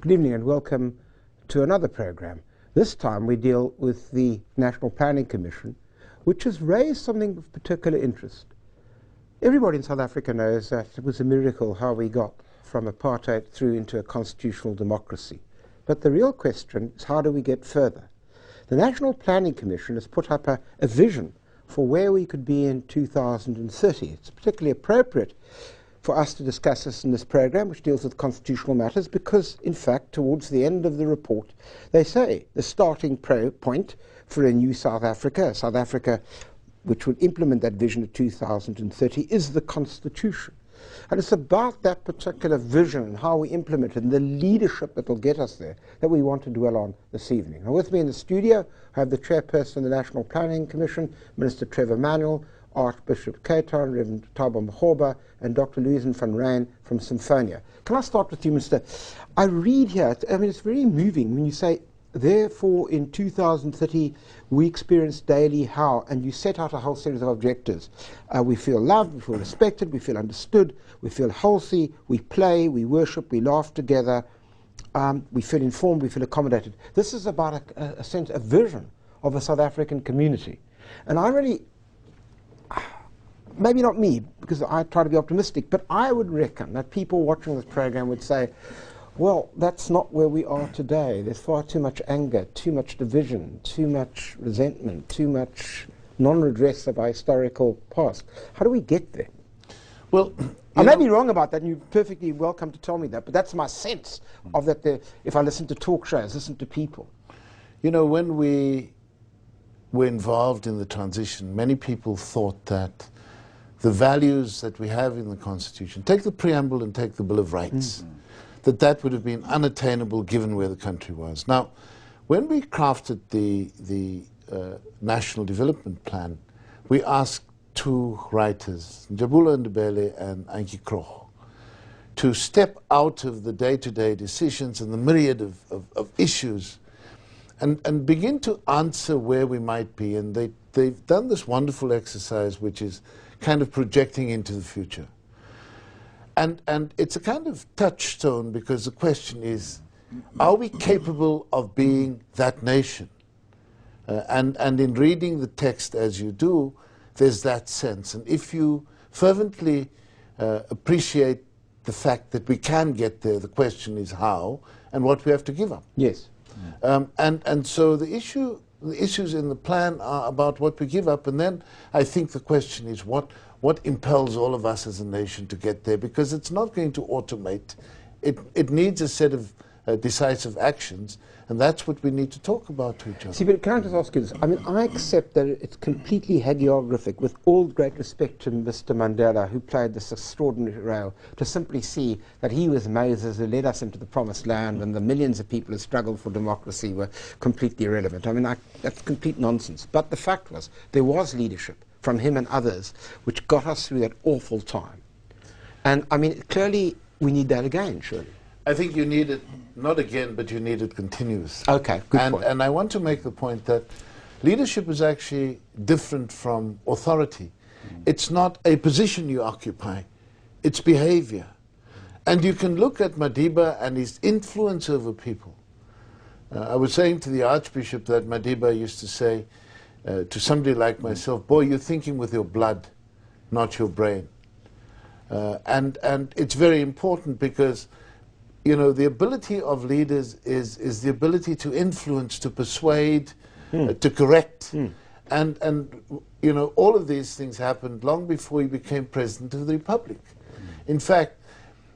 Good evening and welcome to another program. This time we deal with the National Planning Commission, which has raised something of particular interest. Everybody in South Africa knows that it was a miracle how we got from apartheid through into a constitutional democracy. But the real question is, how do we get further? The National Planning Commission has put up a vision for where we could be in 2030. It's particularly appropriate for us to discuss this in this program, which deals with constitutional matters, because, in fact, towards the end of the report, they say the starting point for a new South Africa which would implement that vision of 2030, is the Constitution. And it's about that particular vision and how we implement it and the leadership that will get us there that we want to dwell on this evening. Now, with me in the studio, I have the chairperson of the National Planning Commission, Minister Trevor Manuel, Archbishop Caton, Reverend Thabo Makgoba, and Dr. Louise van Rhyn from Symphonia. Can I start with you, Minister? I read here, I mean, it's very moving when you say, therefore, in 2030, we experience daily how, and you set out a whole series of objectives. We feel loved, we feel respected, we feel understood, we feel healthy, we play, we worship, we laugh together, we feel informed, we feel accommodated. This is about a sense, a vision of a South African community. And I really, maybe not me, because I try to be optimistic, but I would reckon that people watching this program would say, well, that's not where we are today. There's far too much anger, too much division, too much resentment, too much non-redress of our historical past. How do we get there? Well, I may be wrong about that, and you're perfectly welcome to tell me that, but that's my sense of that if I listen to talk shows, listen to people. You know, when we were involved in the transition, many people thought that the values that we have in the Constitution, take the preamble and take the Bill of Rights, that would have been unattainable given where the country was. Now, when we crafted the National Development Plan, we asked two writers, Njabula Ndebele and Anki Kroh, to step out of the day-to-day decisions and the myriad of issues and begin to answer where we might be. And they've done this wonderful exercise, which is kind of projecting into the future. And it's a kind of touchstone, because the question is, are we capable of being that nation? And in reading the text as you do, there's that sense. And if you fervently appreciate the fact that we can get there, the question is how and what we have to give up. Yes. And so the issues in the plan are about what we give up, and then I think the question is what impels all of us as a nation to get there, because it's not going to automate. It needs a set of decisive actions, and that's what we need to talk about to each other. See, but can I just ask you this? I mean, I accept that it's completely hagiographic, with all great respect to Mr. Mandela, who played this extraordinary role, to simply see that he was Moses who led us into the promised land, and the millions of people who struggled for democracy were completely irrelevant. I mean, that's complete nonsense. But the fact was, there was leadership from him and others, which got us through that awful time. And, I mean, clearly, we need that again, surely. I think you need it, not again, but you need it continuously. Okay, good point. And I want to make the point that leadership is actually different from authority. It's not a position you occupy, it's behavior. And you can look at Madiba and his influence over people. I was saying to the Archbishop that Madiba used to say to somebody like myself, boy, you're thinking with your blood, not your brain. And it's very important, because you know, the ability of leaders is the ability to influence, to persuade, to correct. And you know, all of these things happened long before he became President of the Republic. In fact,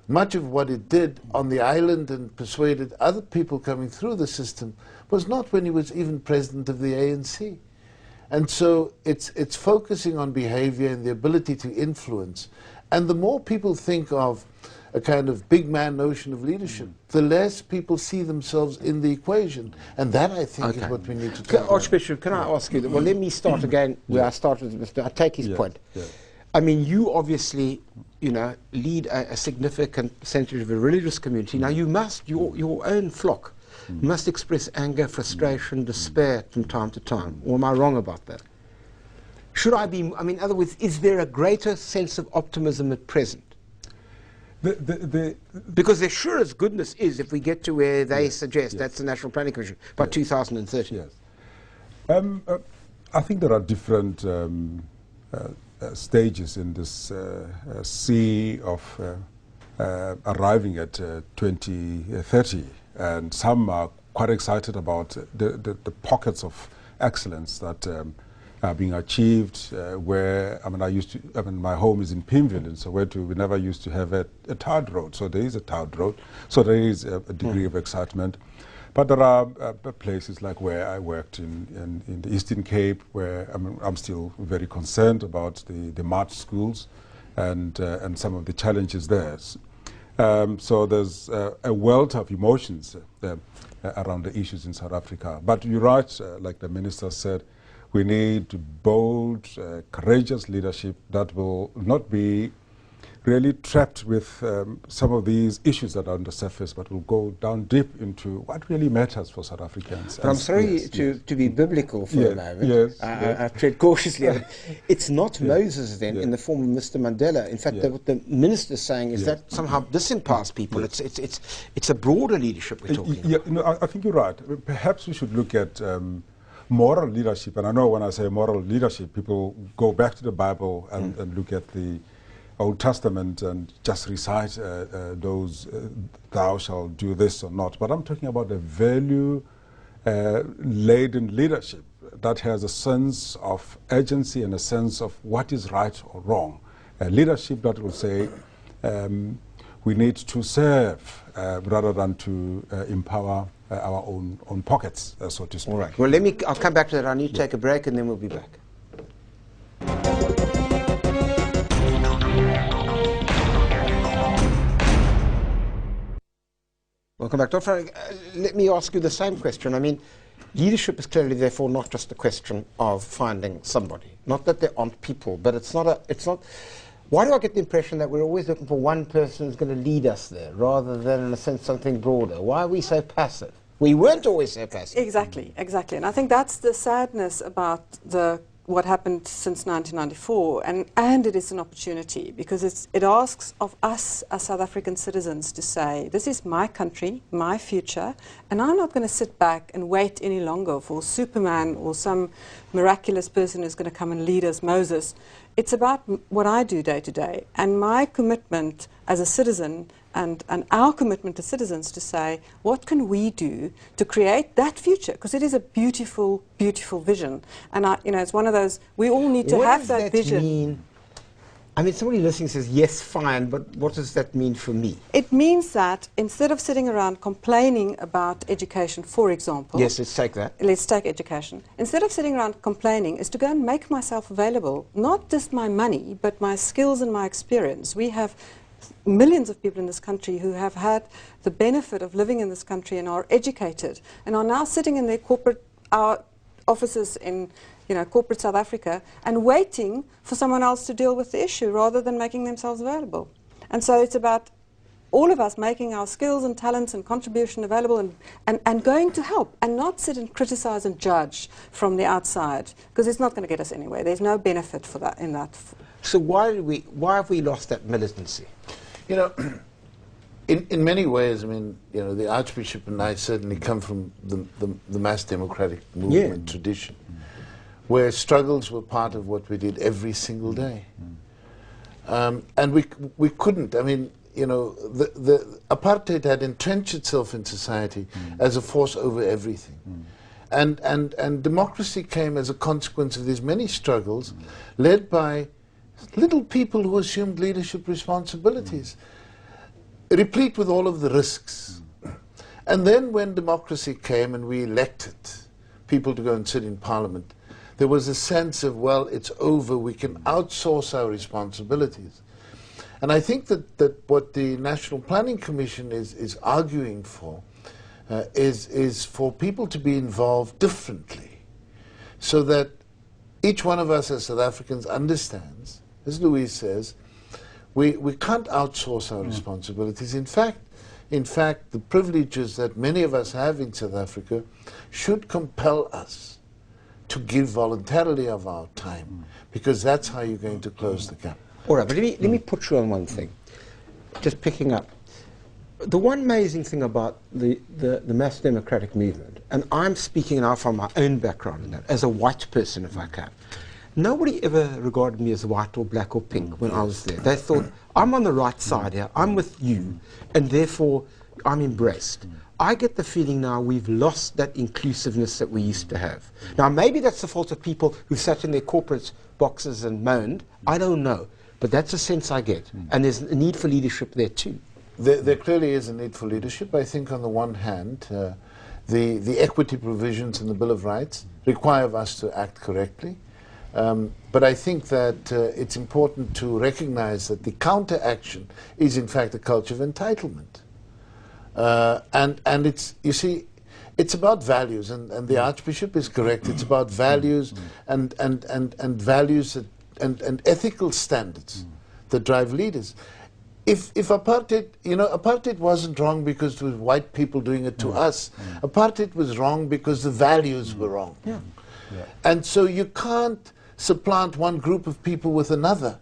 much of what it did on the island and persuaded other people coming through the system was not when he was even President of the ANC. And so it's focusing on behavior and the ability to influence. And the more people think of a kind of big man notion of leadership, the less people see themselves in the equation. And that, I think, is what we need to talk about. Archbishop, can I ask you that? Well, let me start again where I started with Mr. I take his point. I mean, you obviously, you know, lead a significant percentage of a religious community. Now, you must, your own flock, must express anger, frustration, despair from time to time. Or am I wrong about that? Should I be, I mean, in other words, is there a greater sense of optimism at present? Because there sure as goodness is if we get to where they suggest that's the National Planning Commission by 2030. Yes. I think there are different stages in this sea of arriving at 2030, and some are quite excited about the pockets of excellence that are being achieved. Where my home is in Pimville, and so we never used to have a tarred road. So there is a tarred road. So there is a degree of excitement. But there are places like where I worked in the Eastern Cape, where I'm still very concerned about the mud schools and some of the challenges there. So there's a wealth of emotions around the issues in South Africa. But you're right, like the Minister said, we need bold, courageous leadership that will not be really trapped with some of these issues that are on the surface, but will go down deep into what really matters for South Africans. But I'm sorry to be biblical for a moment. I tread cautiously. It's not Moses then in the form of Mr. Mandela. In fact, what the minister's saying is that somehow this empowers people. It's a broader leadership we're talking about. I think you're right. Perhaps we should look at moral leadership. And I know when I say moral leadership, people go back to the Bible and look at the Old Testament and just recite those thou shalt do this or not. But I'm talking about a value-laden leadership that has a sense of urgency and a sense of what is right or wrong. A leadership that will say we need to serve rather than to empower our own pockets, so to speak. All right. Well, I'll come back to that. I need to take a break and then we'll be back. Welcome back. Dr. Let me ask you the same question. I mean, leadership is clearly, therefore, not just a question of finding somebody. Not that there aren't people, but it's not. Why do I get the impression that we're always looking for one person who's going to lead us there, rather than, in a sense, something broader? Why are we so passive? We weren't always so passive. Exactly. And I think that's the sadness about what happened since 1994, and it is an opportunity because it asks of us as South African citizens to say, this is my country, my future, and I'm not going to sit back and wait any longer for Superman or some miraculous person who's going to come and lead us, Moses. It's about what I do day to day, and my commitment as a citizen and our commitment as citizens to say, what can we do to create that future? Because it is a beautiful, beautiful vision. And it's one of those, we all need to have that vision. Mean? I mean, somebody listening says, yes, fine, but what does that mean for me? It means that instead of sitting around complaining about education, for example. Yes, let's take that. Let's take education. Instead of sitting around complaining, is to go and make myself available, not just my money, but my skills and my experience. We have millions of people in this country who have had the benefit of living in this country and are educated and are now sitting in their corporate offices in corporate South Africa and waiting for someone else to deal with the issue rather than making themselves available. And so it's about all of us making our skills and talents and contribution available and going to help and not sit and criticize and judge from the outside, because it's not going to get us anywhere. There's no benefit for that in that. So why have we lost that militancy? In many ways, I mean, the Archbishop and I certainly come from the mass democratic movement tradition, where struggles were part of what we did every single day. And we couldn't, I mean, the apartheid had entrenched itself in society as a force over everything. And democracy came as a consequence of these many struggles led by little people who assumed leadership responsibilities, replete with all of the risks. And then when democracy came and we elected people to go and sit in parliament, there was a sense of, well, it's over, we can outsource our responsibilities. And I think that what the National Planning Commission is arguing for is for people to be involved differently, so that each one of us as South Africans understands, as Louise says, we can't outsource our responsibilities. In fact, the privileges that many of us have in South Africa should compel us to give voluntarily of our time, because that's how you're going to close the gap. All right, but let me put you on one thing. just picking up. The one amazing thing about the mass democratic movement, and I'm speaking now from my own background in that, as a white person if I can, nobody ever regarded me as white or black or pink when I was there. They thought, I'm on the right side here, I'm with you, and therefore I'm embraced. I get the feeling now we've lost that inclusiveness that we used to have. Now maybe that's the fault of people who sat in their corporate boxes and moaned, I don't know, but that's the sense I get, and there's a need for leadership there too. There clearly is a need for leadership. I think on the one hand, the equity provisions in the Bill of Rights require us to act correctly. But I think that it's important to recognize that the counteraction is in fact a culture of entitlement. And it's, you see, it's about values, and the Archbishop is correct. It's about values and values and ethical standards that drive leaders. If apartheid, you know, apartheid wasn't wrong because it was white people doing it to us. Apartheid was wrong because the values were wrong. Yeah. And so you can't supplant one group of people with another.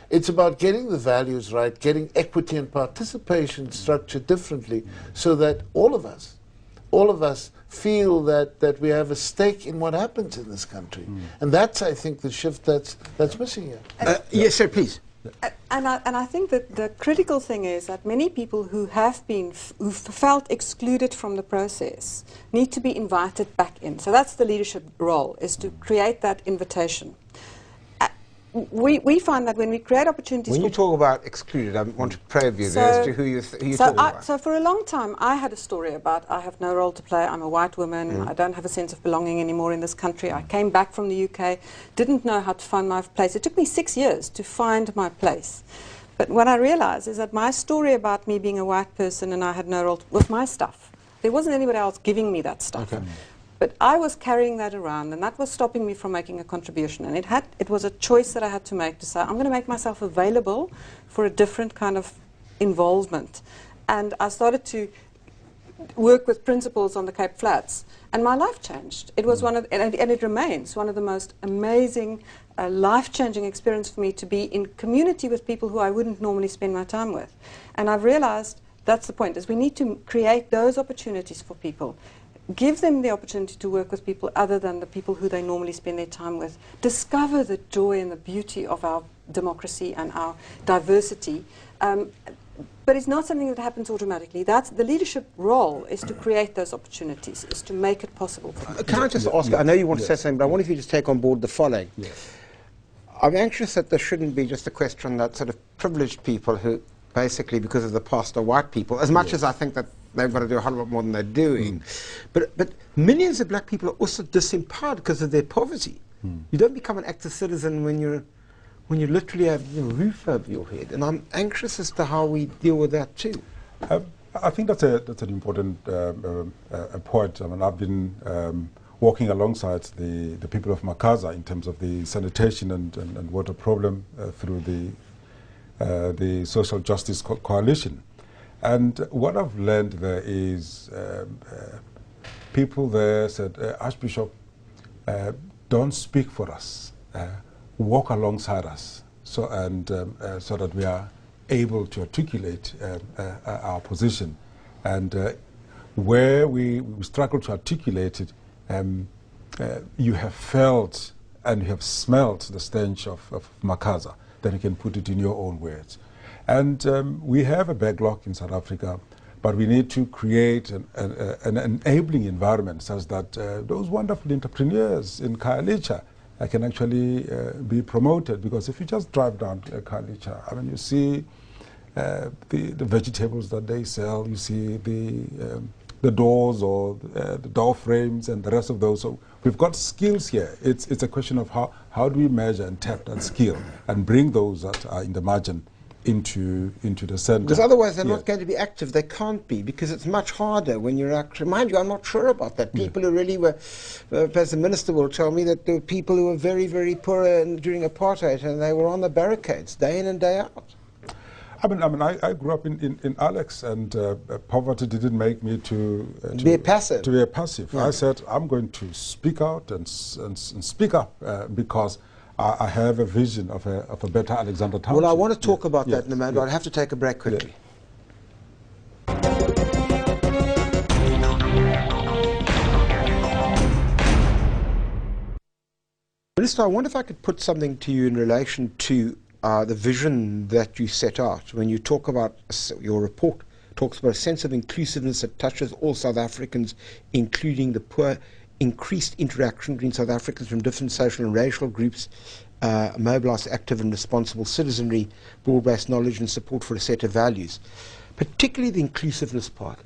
It's about getting the values right, getting equity and participation structured differently, so that all of us feel that we have a stake in what happens in this country. And that's, I think, the shift that's missing here. Yes, sir, please. And I think that the critical thing is that many people who who've felt excluded from the process need to be invited back in. So that's the leadership role, is to create that invitation. We find that when we create opportunities... When you talk about excluded, I want to probe you there as to who you're talking about. So for a long time, I had a story about I have no role to play, I'm a white woman, I don't have a sense of belonging anymore in this country. I came back from the UK, didn't know how to find my place. It took me 6 years to find my place. But what I realized is that my story about me being a white person and I had no role was my stuff. There wasn't anybody else giving me that stuff. Okay. But I was carrying that around, and that was stopping me from making a contribution. And it was a choice that I had to make, to say, I'm going to make myself available for a different kind of involvement. And I started to work with principals on the Cape Flats, and my life changed. It was and it remains one of the most amazing, life-changing experience for me to be in community with people who I wouldn't normally spend my time with. And I've realized that's the point, is we need to create those opportunities for people. Give them the opportunity to work with people other than the people who they normally spend their time with. Discover the joy and the beauty of our democracy and our diversity. But it's not something that happens automatically. That's the leadership role, is to create those opportunities, is to make it possible for people. Can I just ask, I know you want to say something, but I wonder if you just take on board the following. I'm anxious that there shouldn't be just a question that sort of privileged people who basically, because of the past, are white people, as much as I think that they've got to do a whole lot more than they're doing. But millions of black people are also disempowered because of their poverty. You don't become an active citizen when you literally have the roof over your head. And I'm anxious as to how we deal with that too. I think that's an important point. I mean, I've been working alongside the people of Makgoba in terms of the sanitation and water problem through the Social Justice Coalition. And what I've learned there is people there said, Archbishop, don't speak for us, walk alongside us, so that we are able to articulate our position. And where we struggle to articulate it, you have felt and you have smelt the stench of Makgoba, then you can put it in your own words. And we have a backlog in South Africa, but we need to create an enabling environment such that those wonderful entrepreneurs in Khayelitsha can actually be promoted. Because if you just drive down to Khayelitsha, I mean, you see the vegetables that they sell, you see the doors or the door frames and the rest of those. So we've got skills here. It's a question of how do we measure and tap that skill and bring those that are in the margin into the center. Because otherwise they're not going to be active. They can't be, because it's much harder when you're actually... Mind you, I'm not sure about that. People who really were... as the minister will tell me that there were people who were very, very poor during apartheid, and they were on the barricades day in and day out. I grew up in Alex, and poverty didn't make me to be a passive. To be a passive. I said, I'm going to speak out and speak up because I have a vision of a better Alexander Township. Well, I want to talk about that in a moment, but I have to take a break quickly. Minister, I wonder if I could put something to you in relation to the vision that you set out when you talk about your report talks about a sense of inclusiveness that touches all South Africans, including the poor, increased interaction between South Africans from different social and racial groups, mobilised active and responsible citizenry, broad-based knowledge and support for a set of values, particularly the inclusiveness part.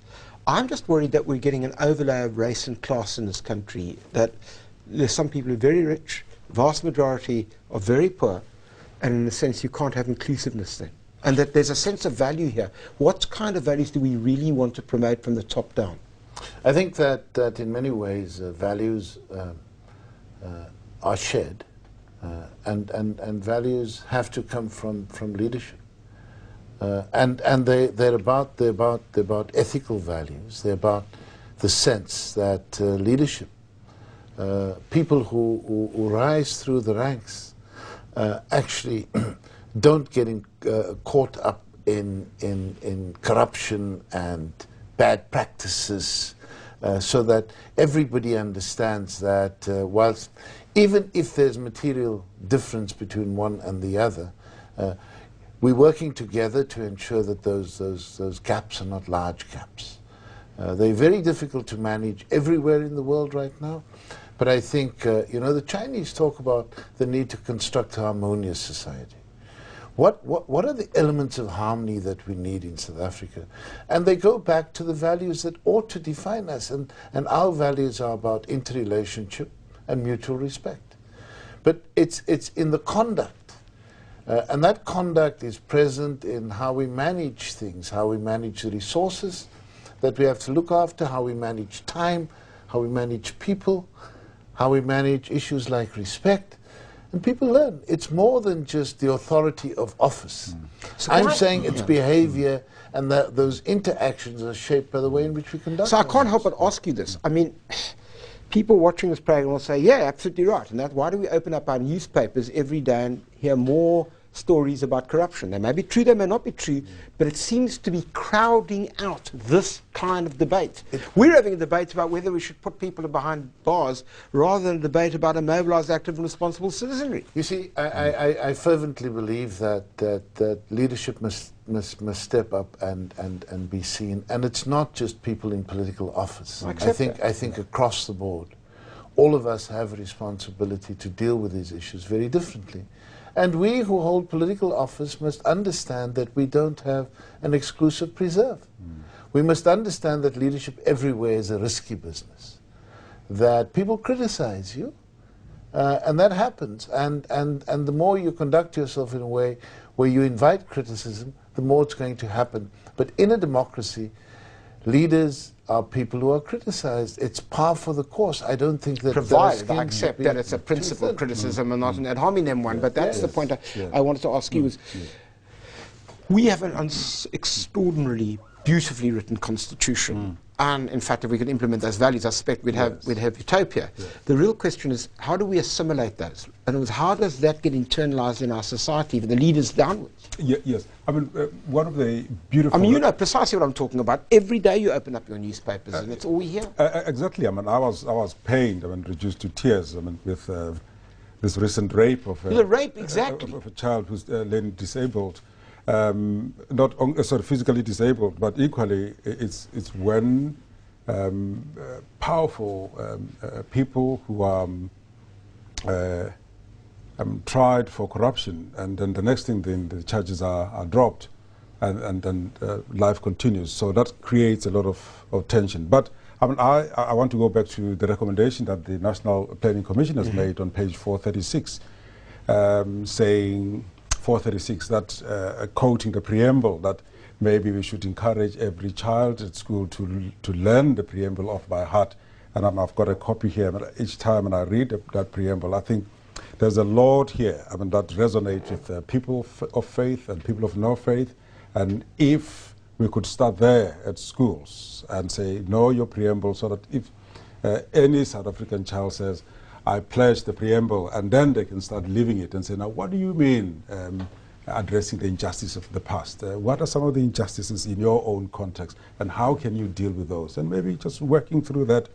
I'm just worried that we're getting an overlay of race and class in this country, that there's some people who are very rich, vast majority are very poor, and in a sense you can't have inclusiveness then. And that there's a sense of value here. What kind of values do we really want to promote from the top down? I think that in many ways values are shared, and values have to come from leadership, and they're about ethical values. They're about the sense that leadership, people who rise through the ranks, actually don't get caught up in corruption and bad practices, so that everybody understands that whilst even if there's material difference between one and the other, we're working together to ensure that those gaps are not large gaps. They're very difficult to manage everywhere in the world right now, but I think the Chinese talk about the need to construct a harmonious society. What are the elements of harmony that we need in South Africa? And they go back to the values that ought to define us, and our values are about interrelationship and mutual respect. But it's in the conduct, and that conduct is present in how we manage things, how we manage the resources that we have to look after, how we manage time, how we manage people, how we manage issues like respect. And people learn. It's more than just the authority of office. So I'm saying it's behavior, and that those interactions are shaped by the way in which we conduct So I can't ourselves. help but ask you this. I mean, people watching this program will say, yeah, absolutely right. And that, why do we open up our newspapers every day and hear more stories about corruption? They may be true, they may not be true, but it seems to be crowding out this kind of debate. We're having a debate about whether we should put people behind bars rather than a debate about a mobilised, active and responsible citizenry. You see, I fervently believe that leadership must step up and be seen. And it's not just people in political office. I think across the board, all of us have a responsibility to deal with these issues very differently. And we who hold political office must understand that we don't have an exclusive preserve. We must understand that leadership everywhere is a risky business, that people criticize you, and that happens. And the more you conduct yourself in a way where you invite criticism, the more it's going to happen. But in a democracy, leaders are people who are criticized. It's par for the course. I don't think that... Provided I accept that it's a principled criticism and not an ad hominem one, but that's the point I wanted to ask you is, we have an extraordinarily beautifully written constitution, and in fact if we could implement those values, I suspect we'd have utopia. The real question is, how do we assimilate those? In other words, how does that get internalized in our society, the leaders downwards? Yes, I mean, one of the beautiful... I mean, you know precisely what I'm talking about. Every day you open up your newspapers and that's all we hear. Exactly. I mean, I was pained, reduced to tears, with this recent rape of the rape, exactly. Of a child who's learning disabled. Not sort of physically disabled, but equally it's when powerful people who are tried for corruption, and then the next thing, then the charges are dropped, and then life continues. So that creates a lot of tension. But I mean, I want to go back to the recommendation that the National Planning Commission has made on page 436, saying 436, that quoting the preamble, that maybe we should encourage every child at school to learn the preamble off by heart. And I've got a copy here, but each time when I read that preamble, I think there's a lot here, that resonates with people of faith and people of no faith. And if we could start there at schools and say, know your preamble, so that if any South African child says, I pledge the preamble, and then they can start living it and say, now what do you mean addressing the injustice of the past? What are some of the injustices in your own context, and how can you deal with those? And maybe just working through that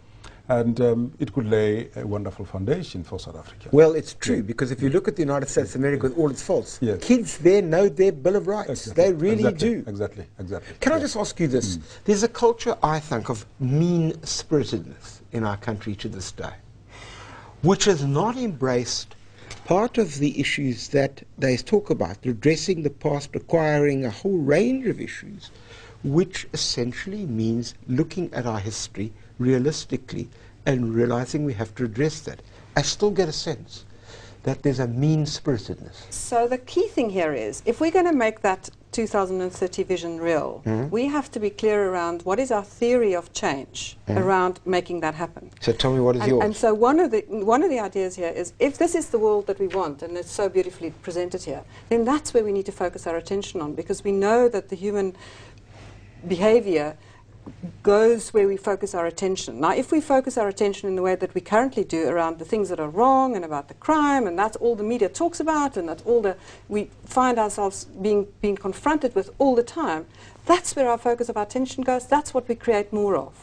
And it could lay a wonderful foundation for South Africa. Well, it's true, because if you look at the United States of America with all its faults, Yes. kids there know their Bill of Rights. Exactly. They really Exactly. do. Exactly. Can I just ask you this? There's a culture, I think, of mean-spiritedness in our country to this day, which has not embraced part of the issues that they talk about, redressing the past, acquiring a whole range of issues, which essentially means looking at our history realistically and realizing we have to address that. I still get a sense that there's a mean-spiritedness. So the key thing here is, if we're going to make that 2030 vision real, we have to be clear around what is our theory of change around making that happen. So tell me, what is yours? And so one of the ideas here is, if this is the world that we want, and it's so beautifully presented here, then that's where we need to focus our attention on, because we know that the human behavior goes where we focus our attention. Now, if we focus our attention in the way that we currently do around the things that are wrong and about the crime, and that's all the media talks about, and that's all we find ourselves being confronted with all the time, that's where our focus of our attention goes. That's what we create more of.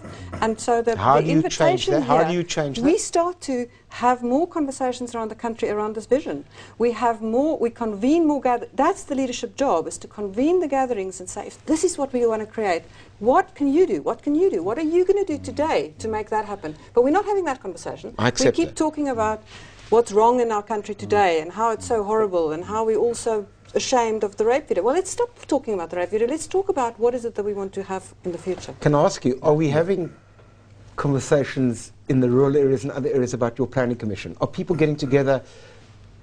And so the invitation here, how do you change that? We start to have more conversations around the country around this vision. We convene more that's the leadership job, is to convene the gatherings and say, if this is what we want to create, what can you do? What can you do? What are you going to do today to make that happen? But we're not having that conversation. I accept we keep talking about what's wrong in our country today and how it's so horrible and how we're also ashamed of the rape video. Well, let's stop talking about the rape video. Let's talk about what is it that we want to have in the future. Can I ask you, are we having conversations in the rural areas and other areas about your planning commission? Are people getting together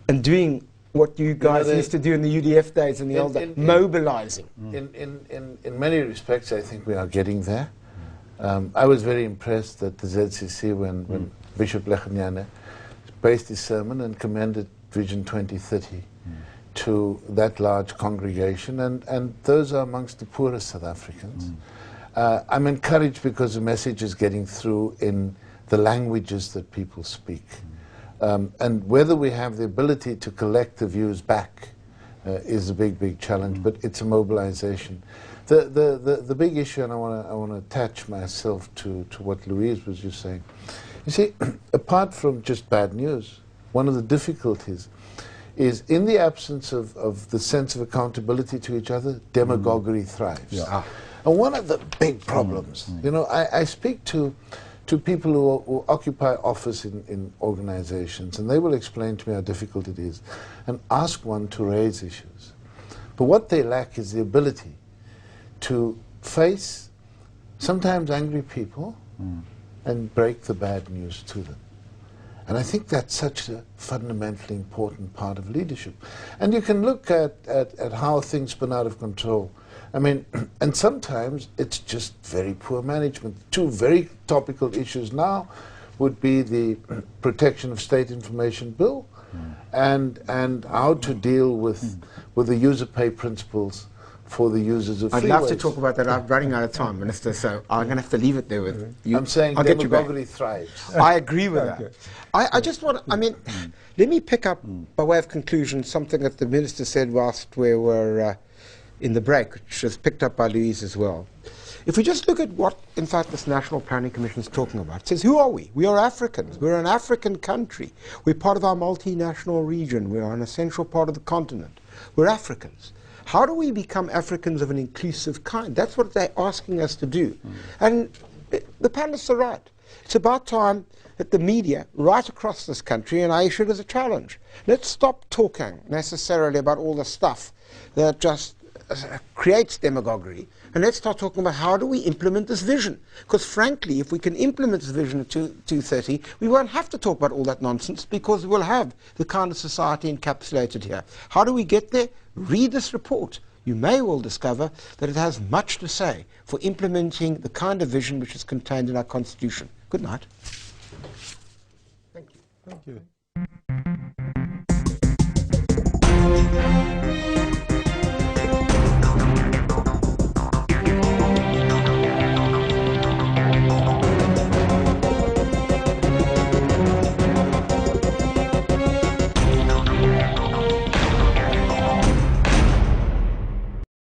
and doing what you guys used to do in the UDF days and the old days, mobilizing? In many respects, I think we are getting there. I was very impressed at the ZCC when Bishop Lechanyane based his sermon and commended Vision 2030 to that large congregation, and those are amongst the poorest South Africans. I'm encouraged because the message is getting through in the languages that people speak. And whether we have the ability to collect the views back is a big challenge, but it's a mobilization. The big issue, and I want to attach myself to what Louise was just saying. You see, apart from just bad news, one of the difficulties is, in the absence of the sense of accountability to each other, demagoguery thrives. Yeah. And one of the big problems, you know, I speak to people who occupy office in organizations, and they will explain to me how difficult it is and ask one to raise issues. But what they lack is the ability to face sometimes angry people and break the bad news to them. And I think that's such a fundamentally important part of leadership. And you can look at how things spin out of control. I mean, and sometimes it's just very poor management. Two very topical issues now would be the Protection of State Information Bill and how to deal with the user pay principles for the users of freeways. I'd love to talk about that. I'm running out of time, Minister, so I'm going to have to leave it there with you. I'm saying demagoguery thrives. I agree with that. I just want to, I mean, let me pick up, by way of conclusion, something that the Minister said whilst we were in the break, which was picked up by Louise as well. If we just look at what, in fact, this National Planning Commission is talking about, it says, who are we? We are Africans. We're an African country. We're part of our multinational region. We are an essential part of the continent. We're Africans. How do we become Africans of an inclusive kind? That's what they're asking us to do. And the panelists are right. It's about time that the media, right across this country, and I issue it as a challenge, let's stop talking necessarily about all the stuff that just creates demagoguery, and let's start talking about how do we implement this vision. Because frankly, if we can implement this vision of 2030, we won't have to talk about all that nonsense, because we'll have the kind of society encapsulated here. How do we get there? Read this report. You may well discover that it has much to say for implementing the kind of vision which is contained in our Constitution. Good night. Thank you. Thank you.